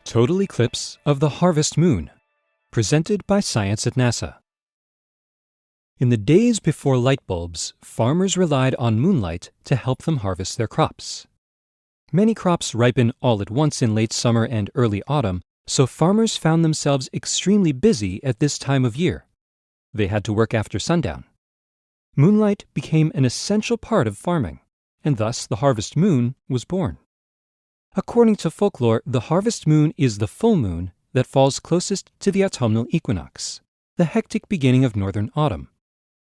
Total eclipse of the harvest moon, presented by Science at NASA. In the days before light bulbs, farmers relied on moonlight to help them harvest their crops. Many crops ripen all at once in late summer and early autumn, so farmers found themselves extremely busy at this time of year. They had to work after sundown. Moonlight became an essential part of farming, and thus the harvest moon was born. According to folklore, the harvest moon is the full moon that falls closest to the autumnal equinox, the hectic beginning of northern autumn.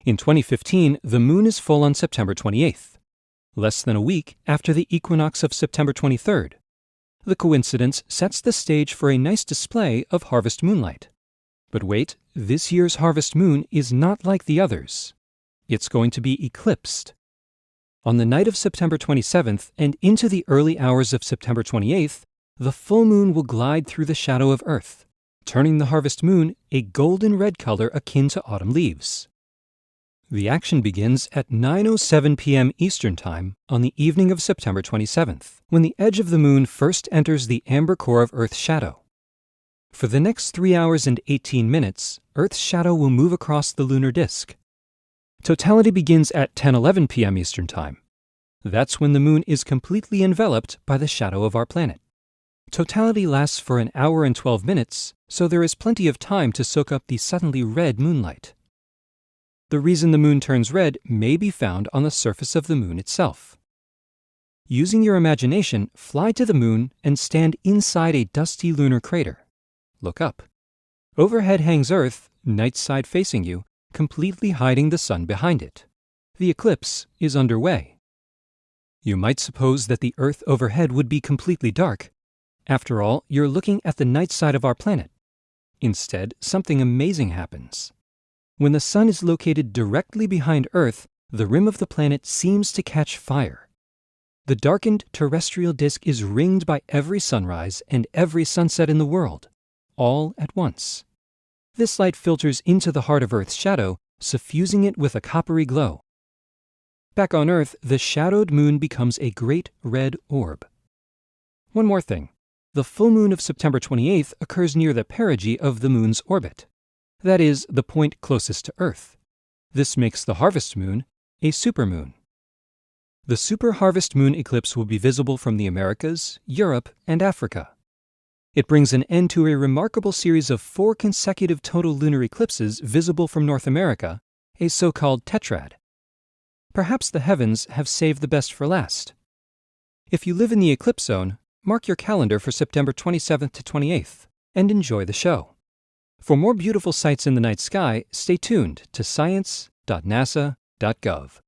In 2015, the moon is full on September 28th, less than a week after the equinox of September 23rd. The coincidence sets the stage for a nice display of harvest moonlight. But wait, this year's harvest moon is not like the others. It's going to be eclipsed. On the night of September 27th and into the early hours of September 28th, the full moon will glide through the shadow of Earth, turning the harvest moon a golden red color akin to autumn leaves. The action begins at 9:07 p.m. Eastern Time on the evening of September 27th, when the edge of the moon first enters the amber core of Earth's shadow. For the next 3 hours and 18 minutes, Earth's shadow will move across the lunar disk. Totality begins at 10:11 p.m. Eastern Time. That's when the moon is completely enveloped by the shadow of our planet. Totality lasts for an hour and 12 minutes, so there is plenty of time to soak up the suddenly red moonlight. The reason the moon turns red may be found on the surface of the moon itself. Using your imagination, fly to the moon and stand inside a dusty lunar crater. Look up. Overhead hangs Earth, night side facing you, completely hiding the sun behind it. The eclipse is underway. You might suppose that the Earth overhead would be completely dark. After all, you're looking at the night side of our planet. Instead, something amazing happens. When the sun is located directly behind Earth, the rim of the planet seems to catch fire. The darkened terrestrial disk is ringed by every sunrise and every sunset in the world, all at once. This light filters into the heart of Earth's shadow, suffusing it with a coppery glow. Back on Earth, the shadowed moon becomes a great red orb. One more thing. The full moon of September 28th occurs near the perigee of the moon's orbit. That is, the point closest to Earth. This makes the harvest moon a supermoon. The super harvest moon eclipse will be visible from the Americas, Europe, and Africa. It brings an end to a remarkable series of 4 consecutive total lunar eclipses visible from North America, a so-called tetrad. Perhaps the heavens have saved the best for last. If you live in the eclipse zone, mark your calendar for September 27th to 28th and enjoy the show. For more beautiful sights in the night sky, stay tuned to science.nasa.gov.